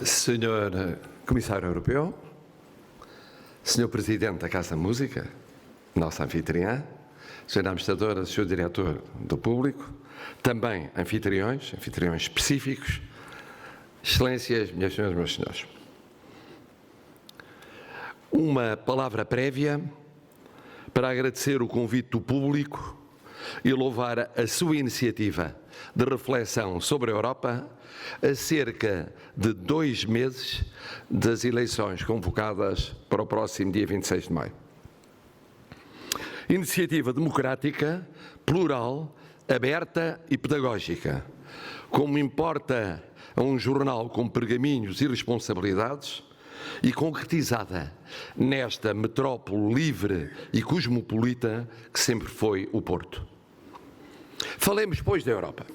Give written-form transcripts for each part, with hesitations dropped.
Senhor Comissário Europeu, Senhor Presidente da Casa da Música, nossa anfitriã, Senhora Administradora, Senhor Diretor do Público, também anfitriões específicos, Excelências, minhas senhoras e meus senhores. Uma palavra prévia para agradecer o convite do público e louvar a sua iniciativa de reflexão sobre a Europa a cerca de 2 meses das eleições convocadas para o próximo dia 26 de maio. Iniciativa democrática, plural, aberta e pedagógica, como importa a um jornal com pergaminhos e responsabilidades, e concretizada nesta metrópole livre e cosmopolita que sempre foi o Porto. Falemos, pois, da Europa.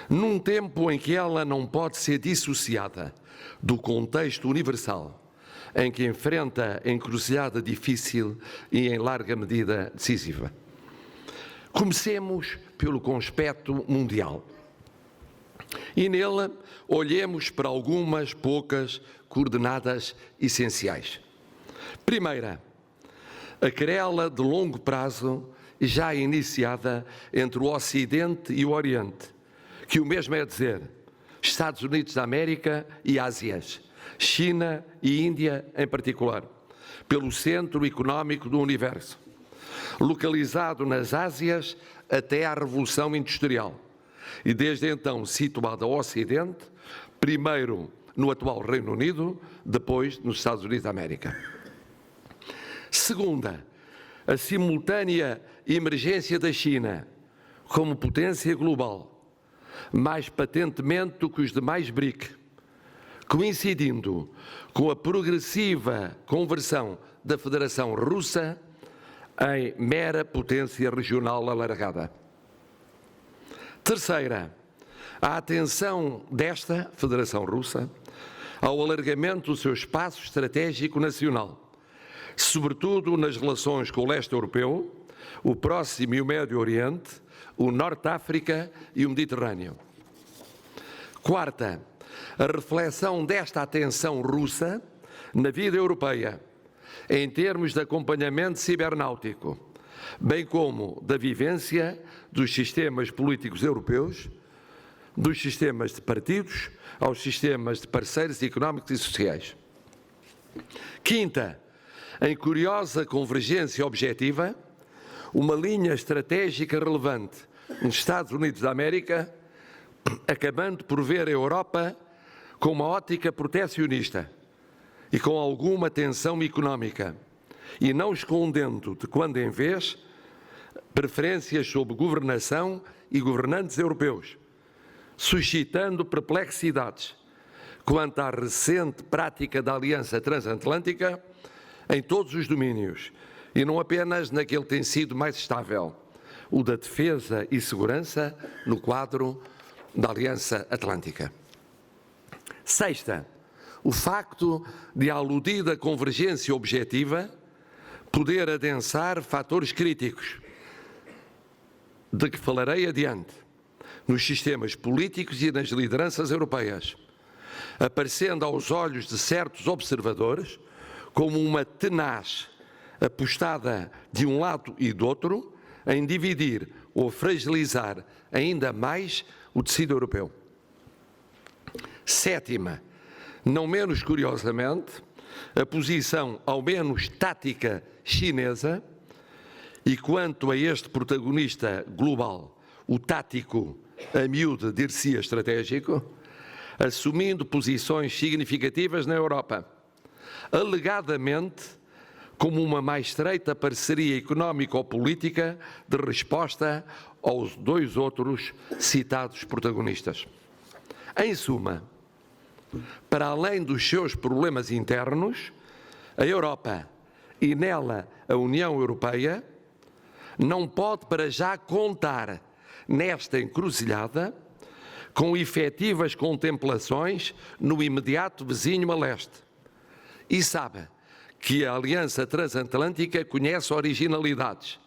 Num tempo em que ela não pode ser dissociada do contexto universal, em que enfrenta encruzilhada difícil e, em larga medida, decisiva. Comecemos pelo conspecto mundial. E nele olhemos para algumas poucas coordenadas essenciais. Primeira, a querela de longo prazo já iniciada entre o Ocidente e o Oriente, que o mesmo é dizer, Estados Unidos da América e Ásias, China e Índia em particular, pelo centro económico do universo, localizado nas Ásias até à Revolução Industrial, e desde então situado ao Ocidente, primeiro no atual Reino Unido, depois nos Estados Unidos da América. Segunda, a simultânea emergência da China como potência global, mais patentemente do que os demais BRIC, coincidindo com a progressiva conversão da Federação Russa em mera potência regional alargada. Terceira, a atenção desta Federação Russa ao alargamento do seu espaço estratégico nacional, sobretudo nas relações com o leste europeu, o Próximo e o Médio Oriente, o Norte de África e o Mediterrâneo. Quarta, a reflexão desta atenção russa na vida europeia, em termos de acompanhamento cibernáutico, bem como da vivência dos sistemas políticos europeus, dos sistemas de partidos aos sistemas de parceiros económicos e sociais. Quinta, em curiosa convergência objetiva, uma linha estratégica relevante nos Estados Unidos da América, acabando por ver a Europa com uma ótica protecionista e com alguma tensão económica, e não escondendo, de quando em vez, preferências sobre governação e governantes europeus, suscitando perplexidades quanto à recente prática da Aliança Transatlântica em todos os domínios, e não apenas naquele que tem sido mais estável, o da defesa e segurança no quadro da Aliança Atlântica. Sexta, o facto de a aludida convergência objetiva poder adensar fatores críticos, de que falarei adiante, nos sistemas políticos e nas lideranças europeias, aparecendo aos olhos de certos observadores como uma tenaz apostada de um lado e do outro em dividir ou fragilizar ainda mais o tecido europeu. Sétima, não menos curiosamente, a posição ao menos tática chinesa, e quanto a este protagonista global, o tático, a miúde dir-se-ia estratégico, assumindo posições significativas na Europa, alegadamente como uma mais estreita parceria económico-política de resposta aos 2 outros citados protagonistas. Em suma, para além dos seus problemas internos, a Europa e nela a União Europeia não pode para já contar nesta encruzilhada com efetivas contemplações no imediato vizinho a leste. E sabe que a Aliança Transatlântica conhece originalidades,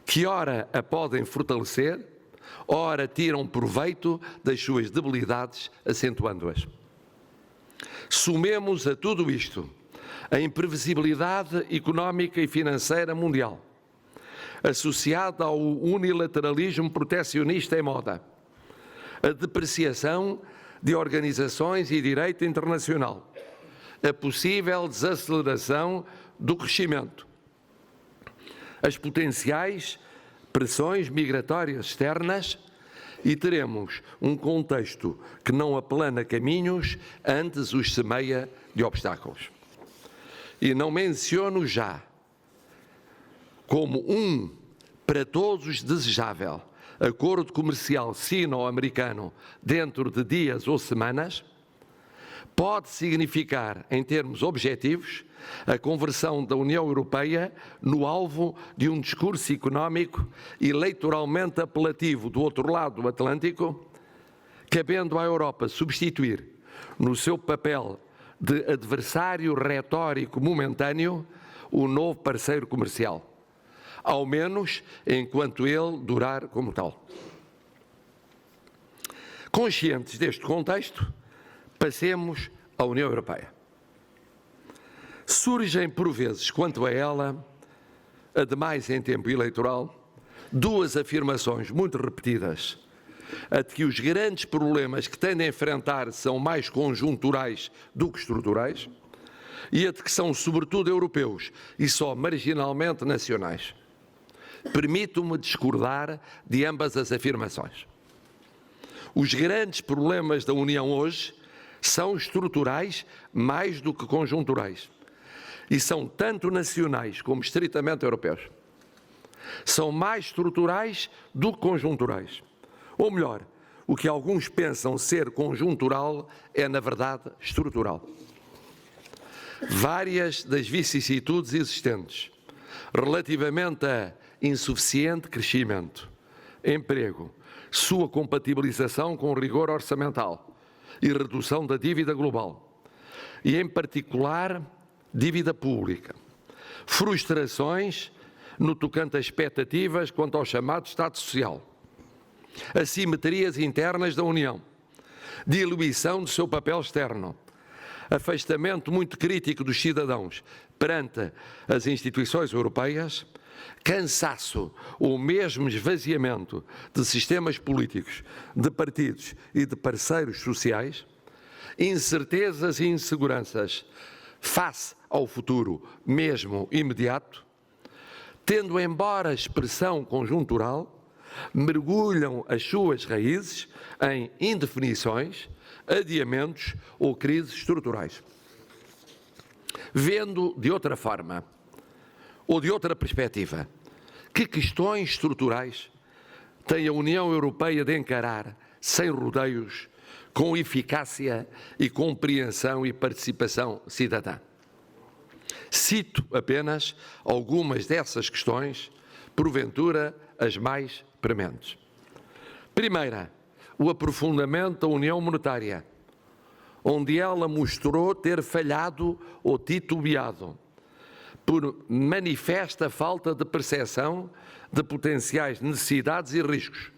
que ora a podem fortalecer, ora tiram proveito das suas debilidades, acentuando-as. Somemos a tudo isto a imprevisibilidade económica e financeira mundial, associada ao unilateralismo protecionista em moda, a depreciação de organizações e direito internacional, a possível desaceleração do crescimento, as potenciais pressões migratórias externas, e teremos um contexto que não aplana caminhos, antes os semeia de obstáculos. E não menciono já como para todos desejável acordo comercial sino-americano dentro de dias ou semanas, pode significar, em termos objetivos, a conversão da União Europeia no alvo de um discurso económico eleitoralmente apelativo do outro lado do Atlântico, cabendo à Europa substituir, no seu papel de adversário retórico momentâneo, o novo parceiro comercial, ao menos enquanto ele durar como tal. Conscientes deste contexto, passemos à União Europeia. Surgem, por vezes, quanto a ela, ademais em tempo eleitoral, duas afirmações muito repetidas: a de que os grandes problemas que têm de enfrentar são mais conjunturais do que estruturais, e a de que são sobretudo europeus e só marginalmente nacionais. Permito-me discordar de ambas as afirmações. Os grandes problemas da União hoje são estruturais mais do que conjunturais. E são tanto nacionais como estritamente europeus. São mais estruturais do que conjunturais. Ou melhor, o que alguns pensam ser conjuntural é, na verdade, estrutural. Várias das vicissitudes existentes relativamente a insuficiente crescimento, emprego, sua compatibilização com o rigor orçamental e redução da dívida global, e, em particular, dívida pública, frustrações no tocante a expectativas quanto ao chamado Estado Social, assimetrias internas da União, diluição do seu papel externo, afastamento muito crítico dos cidadãos perante as instituições europeias, cansaço ou mesmo esvaziamento de sistemas políticos, de partidos e de parceiros sociais, incertezas e inseguranças face ao futuro, mesmo imediato, tendo embora expressão conjuntural, mergulham as suas raízes em indefinições, adiamentos ou crises estruturais. Vendo de outra forma, ou de outra perspectiva, que questões estruturais tem a União Europeia de encarar, sem rodeios, com eficácia e compreensão e participação cidadã? Cito apenas algumas dessas questões, porventura as mais prementes. Primeira, o aprofundamento da União Monetária, onde ela mostrou ter falhado ou titubeado, por manifesta falta de percepção de potenciais necessidades e riscos,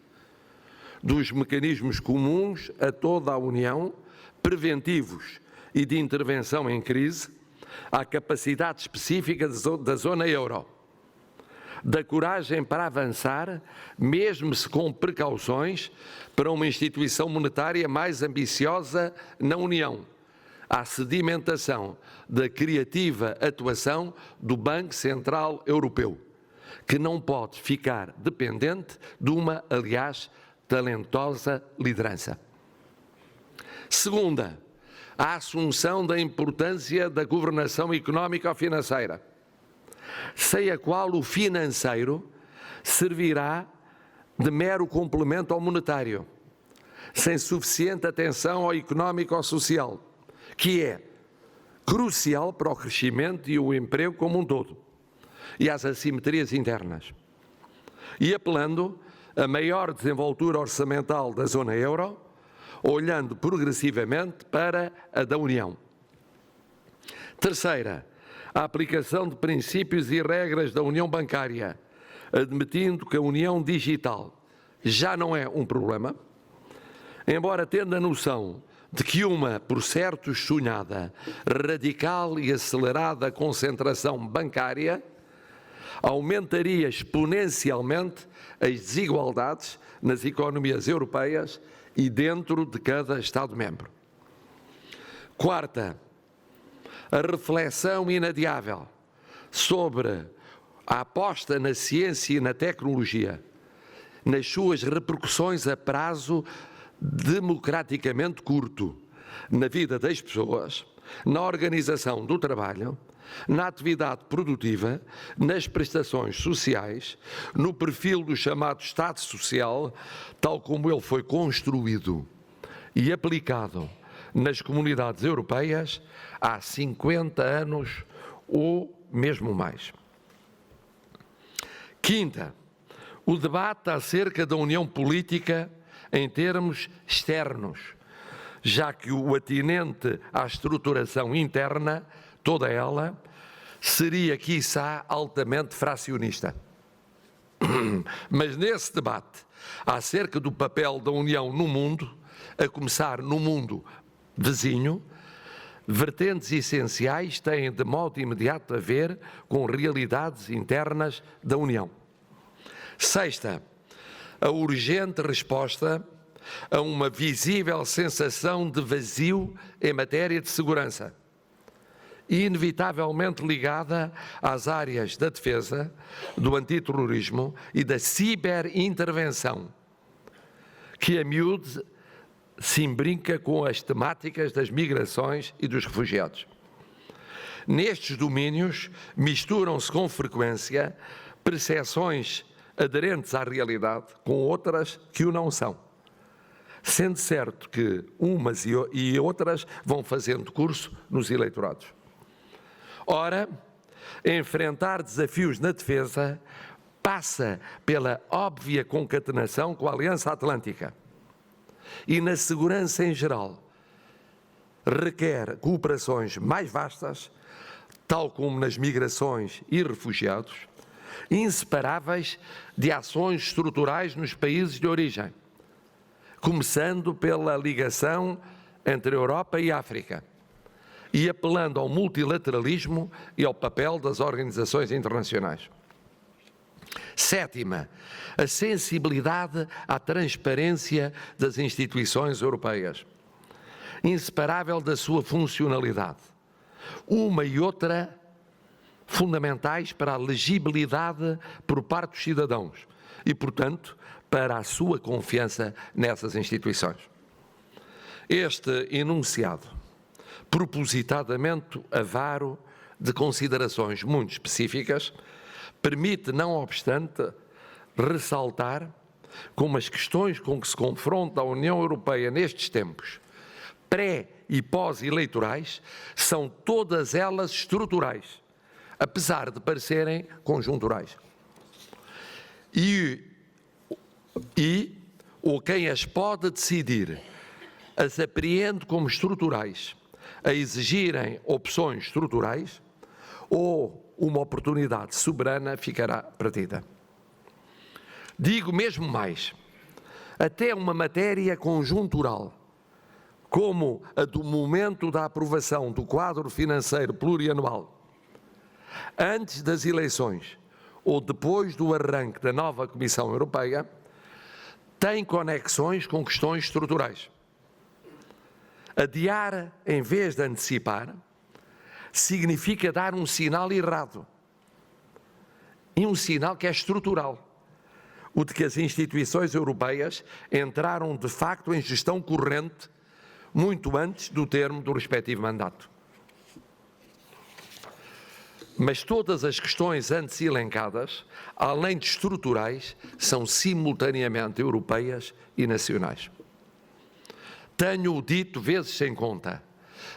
dos mecanismos comuns a toda a União, preventivos e de intervenção em crise, à capacidade específica da zona euro, da coragem para avançar, mesmo se com precauções, para uma instituição monetária mais ambiciosa na União, à sedimentação da criativa atuação do Banco Central Europeu, que não pode ficar dependente de uma, aliás, talentosa liderança. Segunda, a assunção da importância da governação económico-financeira, sem a qual o financeiro servirá de mero complemento ao monetário, sem suficiente atenção ao económico-social, que é crucial para o crescimento e o emprego como um todo, e às assimetrias internas, e apelando a maior desenvoltura orçamental da zona euro, olhando progressivamente para a da União. Terceira, a aplicação de princípios e regras da União Bancária, admitindo que a União Digital já não é um problema, embora tendo a noção de que uma, por certos sonhada, radical e acelerada concentração bancária aumentaria exponencialmente as desigualdades nas economias europeias e dentro de cada Estado-membro. Quarta, a reflexão inadiável sobre a aposta na ciência e na tecnologia, nas suas repercussões a prazo democraticamente curto na vida das pessoas, na organização do trabalho, na atividade produtiva, nas prestações sociais, no perfil do chamado Estado Social, tal como ele foi construído e aplicado nas comunidades europeias há 50 anos ou mesmo mais. Quinta, o debate acerca da união política em termos externos, já que o atinente à estruturação interna, toda ela, seria, quiçá, altamente fracionista. Mas nesse debate acerca do papel da União no mundo, a começar no mundo vizinho, vertentes essenciais têm de modo imediato a ver com realidades internas da União. Sexta, a urgente resposta a uma visível sensação de vazio em matéria de segurança, inevitavelmente ligada às áreas da defesa, do antiterrorismo e da ciberintervenção, que a miúde se embrinca com as temáticas das migrações e dos refugiados. Nestes domínios misturam-se com frequência percepções aderentes à realidade com outras que o não são, sendo certo que umas e outras vão fazendo curso nos eleitorados. Ora, enfrentar desafios na defesa passa pela óbvia concatenação com a Aliança Atlântica e na segurança em geral requer cooperações mais vastas, tal como nas migrações e refugiados, inseparáveis de ações estruturais nos países de origem, começando pela ligação entre a Europa e a África e apelando ao multilateralismo e ao papel das organizações internacionais. Sétima, a sensibilidade à transparência das instituições europeias, inseparável da sua funcionalidade. Uma e outra fundamentais para a legibilidade por parte dos cidadãos e, portanto, para a sua confiança nessas instituições. Este enunciado, propositadamente avaro de considerações muito específicas, permite, não obstante, ressaltar como as questões com que se confronta a União Europeia nestes tempos, pré- e pós-eleitorais, são todas elas estruturais, apesar de parecerem conjunturais. Ou quem as pode decidir as apreende como estruturais, a exigirem opções estruturais, ou uma oportunidade soberana ficará perdida. Digo mesmo mais, até uma matéria conjuntural, como a do momento da aprovação do quadro financeiro plurianual, antes das eleições ou depois do arranque da nova Comissão Europeia, tem conexões com questões estruturais. Adiar em vez de antecipar significa dar um sinal errado, e um sinal que é estrutural, o de que as instituições europeias entraram de facto em gestão corrente muito antes do termo do respectivo mandato. Mas todas as questões antes elencadas, além de estruturais, são simultaneamente europeias e nacionais. Tenho dito vezes sem conta,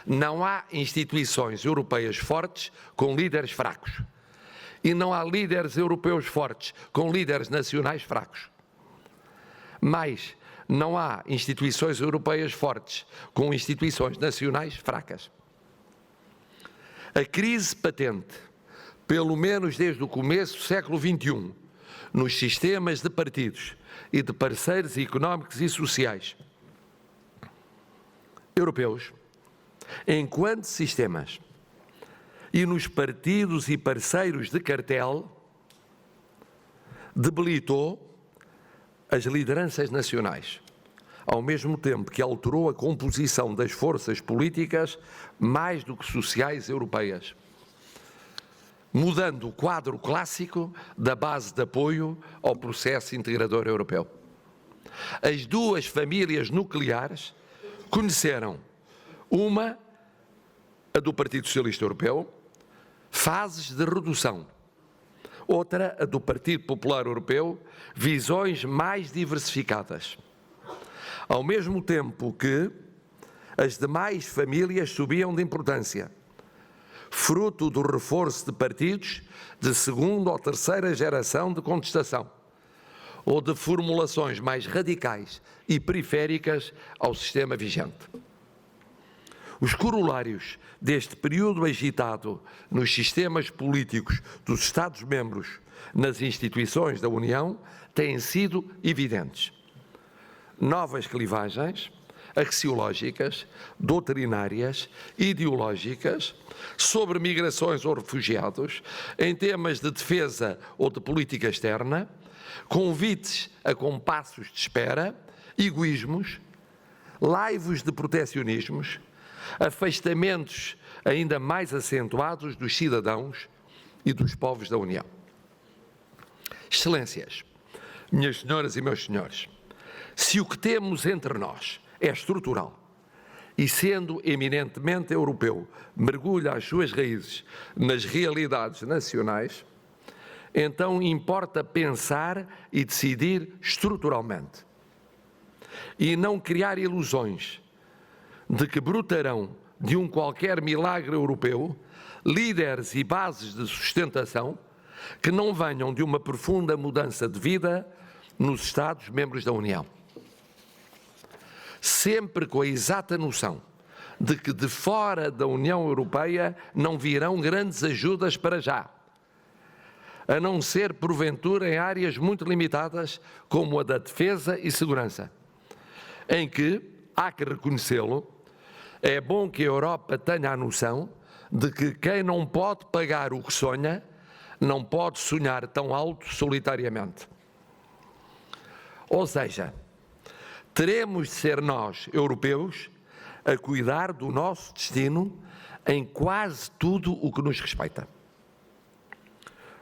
não há instituições europeias fortes com líderes fracos. E não há líderes europeus fortes com líderes nacionais fracos. Mas não há instituições europeias fortes com instituições nacionais fracas. A crise patente, pelo menos desde o começo do século XXI, nos sistemas de partidos e de parceiros económicos e sociais, europeus, enquanto sistemas, e nos partidos e parceiros de cartel, debilitou as lideranças nacionais, ao mesmo tempo que alterou a composição das forças políticas mais do que sociais europeias, mudando o quadro clássico da base de apoio ao processo integrador europeu. As duas famílias nucleares conheceram uma, a do Partido Socialista Europeu, fases de redução. Outra, a do Partido Popular Europeu, visões mais diversificadas. Ao mesmo tempo que as demais famílias subiam de importância, fruto do reforço de partidos de segunda ou terceira geração de contestação, ou de formulações mais radicais e periféricas ao sistema vigente. Os corolários deste período agitado nos sistemas políticos dos Estados-membros, nas instituições da União, têm sido evidentes. Novas clivagens axiológicas, doutrinárias, ideológicas, sobre migrações ou refugiados, em temas de defesa ou de política externa, convites a compassos de espera, egoísmos, laivos de protecionismos, afastamentos ainda mais acentuados dos cidadãos e dos povos da União. Excelências, minhas senhoras e meus senhores, se o que temos entre nós é estrutural e, sendo eminentemente europeu, mergulha as suas raízes nas realidades nacionais, então importa pensar e decidir estruturalmente e não criar ilusões de que brotarão de um qualquer milagre europeu líderes e bases de sustentação que não venham de uma profunda mudança de vida nos Estados-membros da União. Sempre com a exata noção de que de fora da União Europeia não virão grandes ajudas para já, a não ser porventura em áreas muito limitadas como a da defesa e segurança, em que, há que reconhecê-lo, é bom que a Europa tenha a noção de que quem não pode pagar o que sonha, não pode sonhar tão alto solitariamente. Ou seja, teremos de ser nós, europeus, a cuidar do nosso destino em quase tudo o que nos respeita.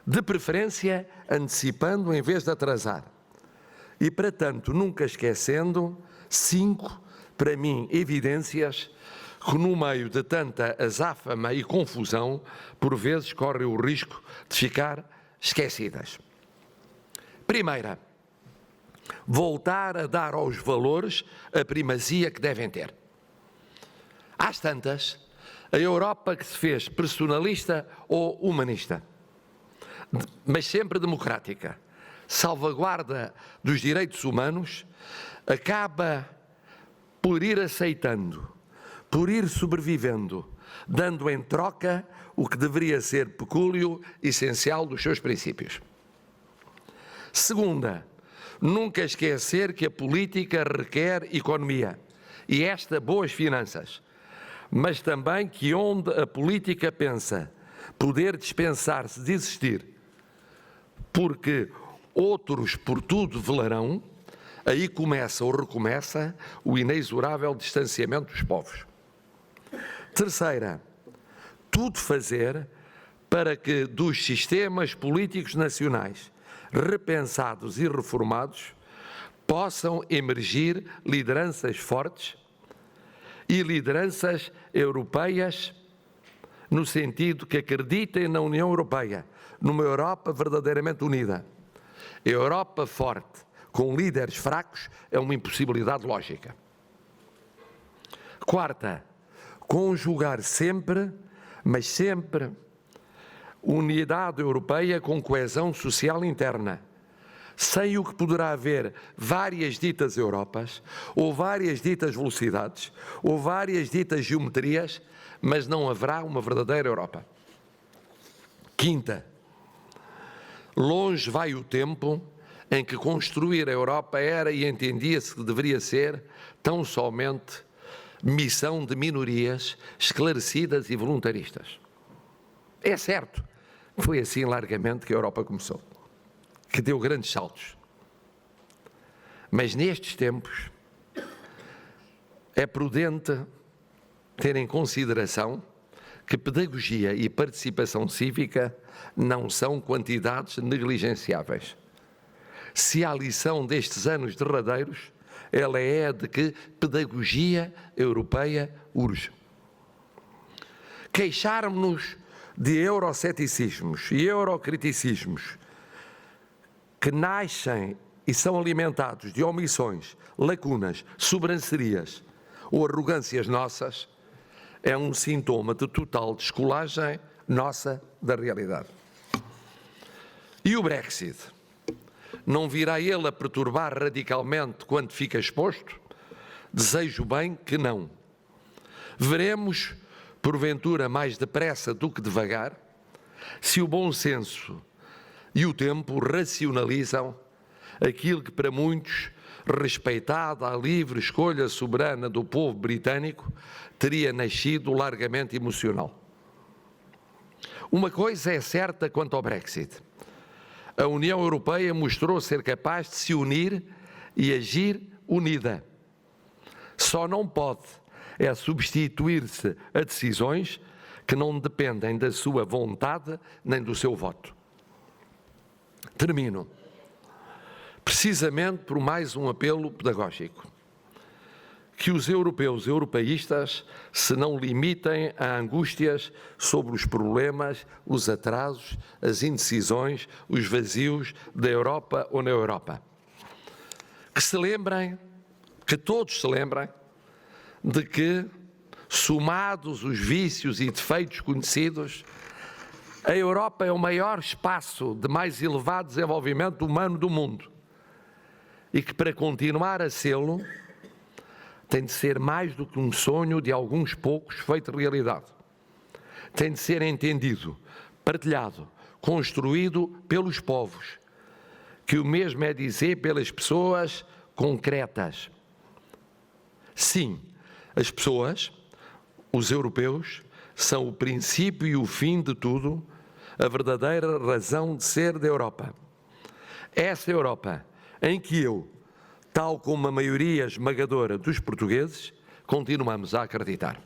De preferência, antecipando em vez de atrasar. E, para tanto, nunca esquecendo 5, para mim, evidências que, no meio de tanta azáfama e confusão, por vezes correm o risco de ficar esquecidas. Primeira, voltar a dar aos valores a primazia que devem ter. Às tantas, a Europa que se fez personalista ou humanista, mas sempre democrática, salvaguarda dos direitos humanos, acaba por ir aceitando, por ir sobrevivendo, dando em troca o que deveria ser pecúlio essencial dos seus princípios. Segunda, nunca esquecer que a política requer economia e esta boas finanças, mas também que onde a política pensa poder dispensar-se de existir, porque outros por tudo velarão, aí começa ou recomeça o inexorável distanciamento dos povos. Terceira, tudo fazer para que dos sistemas políticos nacionais repensados e reformados possam emergir lideranças fortes e lideranças europeias no sentido que acreditem na União Europeia, numa Europa verdadeiramente unida. A Europa forte, com líderes fracos, é uma impossibilidade lógica. Quarta, conjugar sempre, mas sempre, unidade europeia com coesão social interna, sem o que poderá haver várias ditas Europas, ou várias ditas velocidades, ou várias ditas geometrias, mas não haverá uma verdadeira Europa. Quinta, longe vai o tempo em que construir a Europa era e entendia-se que deveria ser tão somente missão de minorias esclarecidas e voluntaristas. É certo que foi assim largamente que a Europa começou, que deu grandes saltos. Mas nestes tempos é prudente ter em consideração que pedagogia e participação cívica não são quantidades negligenciáveis. Se há lição destes anos derradeiros, ela é de que pedagogia europeia urge. Queixarmos-nos de euroceticismos e eurocriticismos que nascem e são alimentados de omissões, lacunas, sobrançarias ou arrogâncias nossas, é um sintoma de total descolagem nossa da realidade. E o Brexit? Não virá ele a perturbar radicalmente quando fica exposto? Desejo bem que não. Veremos, porventura mais depressa do que devagar, se o bom senso e o tempo racionalizam aquilo que para muitos, respeitada a livre escolha soberana do povo britânico, teria nascido largamente emocional. Uma coisa é certa quanto ao Brexit. A União Europeia mostrou ser capaz de se unir e agir unida. Só não pode é substituir-se a decisões que não dependem da sua vontade nem do seu voto. Termino precisamente por mais um apelo pedagógico. Que os europeus e europeístas se não limitem a angústias sobre os problemas, os atrasos, as indecisões, os vazios da Europa ou na Europa. Que se lembrem, que todos se lembrem, de que, somados os vícios e defeitos conhecidos, a Europa é o maior espaço de mais elevado desenvolvimento humano do mundo e que, para continuar a sê-lo, tem de ser mais do que um sonho de alguns poucos feito realidade. Tem de ser entendido, partilhado, construído pelos povos, que o mesmo é dizer pelas pessoas concretas. Sim, as pessoas, os europeus, são o princípio e o fim de tudo, a verdadeira razão de ser da Europa. Essa Europa em que eu, tal como a maioria esmagadora dos portugueses, continuamos a acreditar.